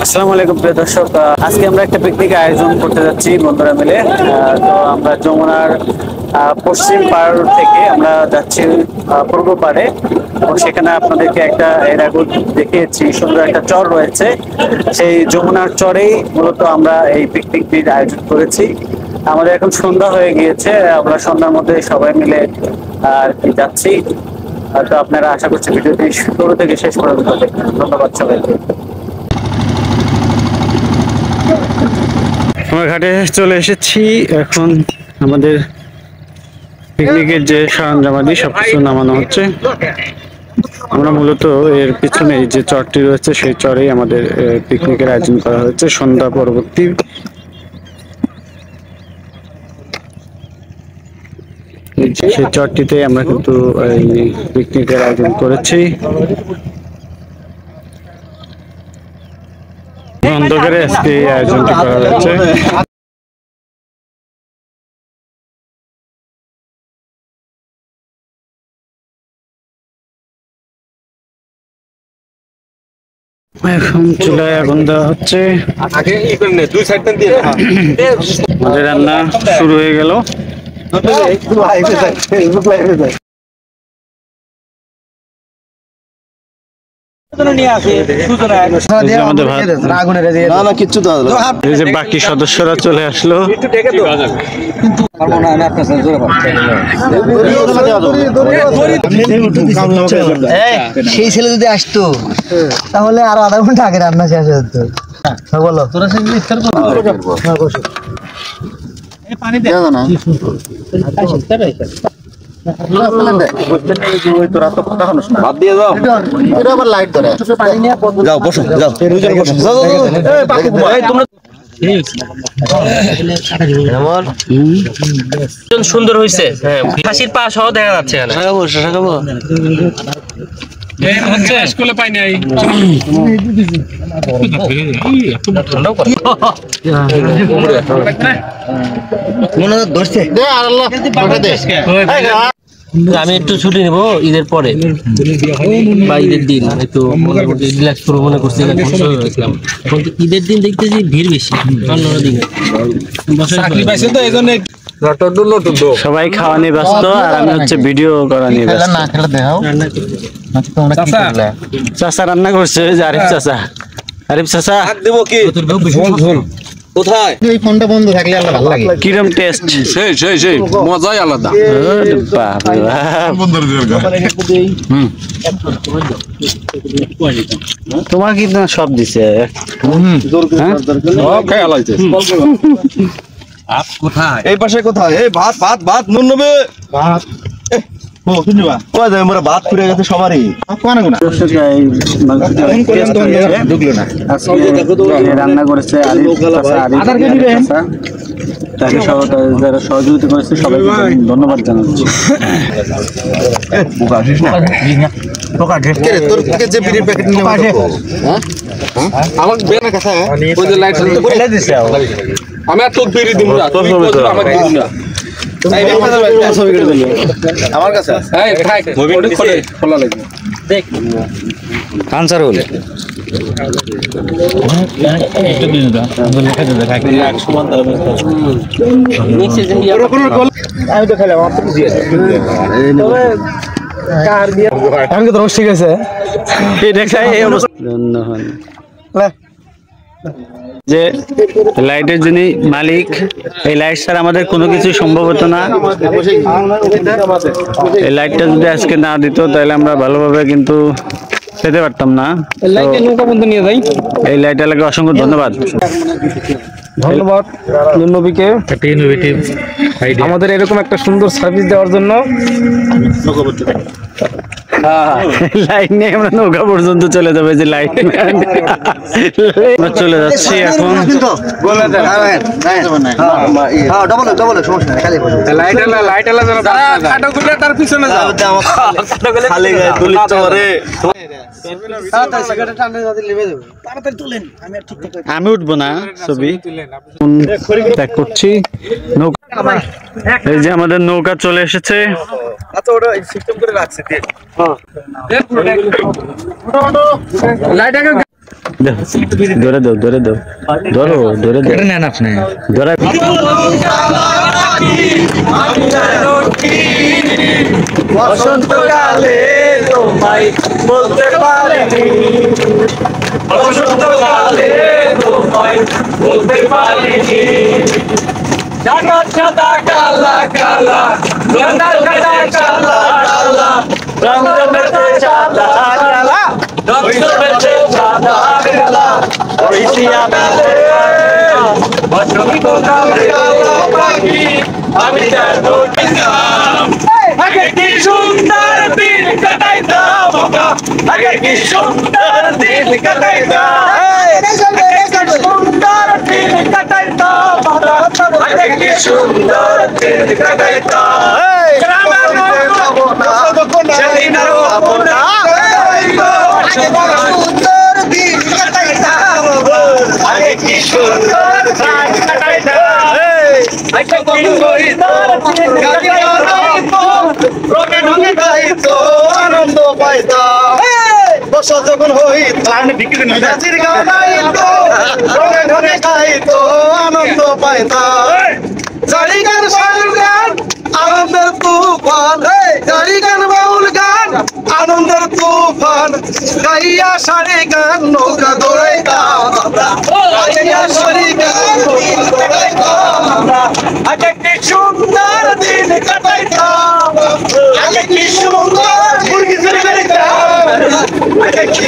আসসালামু আলাইকুম প্রিয় দর্শক, আজকে আমরা একটা পিকনিক আয়োজন করতে যাচ্ছি বন্ধুরা মিলে। তো আমরা যমুনার পশ্চিম পাড় থেকে আমরা যাচ্ছি পূর্ব পাড়ে, এবং সেখানে আপনাদেরকে একটা এর আগে দেখিয়েছি সুন্দর একটা চর রয়েছে। সেই যমুনার চরেই মূলত আমরা এই পিকনিকটির আয়োজন করেছি। আমাদের এখন সন্ধ্যা হয়ে গিয়েছে, আমরা সন্ধ্যার মধ্যে সবাই মিলে আর কি যাচ্ছি। তো আপনারা আশা করছি ভিডিওটি শুরু থেকে শেষ পর্যন্ত দেখবেন। ধন্যবাদ সবাইকে। আমরা ঘাটে চলে এসেছি, এখন আমাদের পিকনিকের যে সরঞ্জামাদি সবকিছু নামানো হচ্ছে। আমরা মূলত এর পিছনে যে চরটি রয়েছে সেই চরেই আমাদের পিকনিকের আয়োজন করা হয়েছে সন্ধ্যা পরবর্তী। সেই চরটিতে আমরা কিন্তু এই পিকনিকের আয়োজন করেছি। অন্ধকারে আজকে এই আয়োজনটি করা হয়েছে। এখন চুলায় আগুন দেওয়া হচ্ছে, আমাদের রান্না শুরু হয়ে গেল। বাকি সদস্যরা চলে আসলো। সেই ছেলে যদি আসতো তাহলে আরো আধা ঘন্টা আগে রান্না শেষ হতো। বলো তোরা সুন্দর হয়েছে, খাসির পা সহ দেখা যাচ্ছে। স্কুলে পাই নাই আমি একটু ছুটি নেব ঈদের পরে বা ঈদের দিন, একটু রিল্যাক্স করবো মনে করছি। ঈদের দিন দেখতেছি ভিড় বেশি অন্য দিনে। সবাই খাওয়া নিয়ে ব্যস্ত, আর আমি হচ্ছে ভিডিও করা নিয়ে ব্যস্ত। চাচা রান্না করছে, আরিফ চাচা। আরিফ চাচা দেবো কি কোথায়? এই ফোনটা বন্ধ থাকলে আলাদা ভালো লাগে। কিরম টেস্ট? সেই মজাই আলাদা। তোমার কি না সব দিছে? কোথায়? এই পাশে কোথায়? এই ভাত ভাত ভাত নুন নেবে ভাত। ভাত পুড়ে গেছে সবারই। রান্না করেছে তাকে যারা সহযোগিতা করেছে সবাইকে ধন্যবাদ জানাচ্ছি। আমি আর তোর বেরিয়ে দিব না, আমার কাছে খোলা লাগবে দেখ আনসার হলে আমি তো খেলাম আমি তো ঠিক আছে যে লাইটের যিনি মালিক, এই লাইট ছাড়া আমাদের কোনো কিছু সম্ভব হতো না। এই লাইটটা যদি আজকে না দিত তাহলে আমরা ভালোভাবে কিন্তু যেতে পারতাম না। এই লাইট এলাকায় অসংখ্য ধন্যবাদ। ধন্যবাদ নবীকে আমাদের এরকম একটা সুন্দর সার্ভিস দেওয়ার জন্য। লাইন নিয়ে আমরা নৌকা পর্যন্ত চলে যাবে, যে লাইন আমরা চলে যাচ্ছি এখন। ডবল সমস্যা নেই, খালি আমি উঠবো না ছবি ত্যাগ করছি। এই যে আমাদের নৌকা চলে এসেছে। ধরে দাও ধরে দাও ধরো ধরে নেন আপনি ধরে। বসন্তকালে তোমায় বলতে পারিনি, বসন্তকালে তোমায় বলতে পারিনি, সাদা সাদা কালা কালা সাদা সাদা কালা কালা রঙ মেতে সাদা কালা রঙ মেতে সাদা কালা ওই টিয়া মেলে বসন্তকালে পাখি আমি জানো নাম। আগে কি সুন্দর দিন কাটাইতাম আমরা, আগে কি সুন্দর দিন কাটাইতাম, সুন্দর দিন কাটাইতাম আমরা, আগে কি সুন্দর দিন কাটাইতাম। গ্রামের সেদিন আর হবো না, সুন্দর দিন কাটাইতাম আগে কি সুন্দর দিন কাটাইতাম। আগে কি আনন্দ পাইতাম বসা যখন হইত নাচের গান গাইতো রঙে ঢঙে খাইতো আনন্দ পাইতাম। জারি গান বাউল গান আনন্দের তুফান, জারি গান বাউল গান আনন্দের তুফান, গাইয়া সারি গান নৌকা দৌড়াইতাম আমরা, গাইয়া সারি গান নৌকা দৌড়াইতাম আমরা। আগে কি সুন্দর দিন কাটাইতাম, আগে কি সুন্দর মুরগি চুরি করিতাম, আগে কি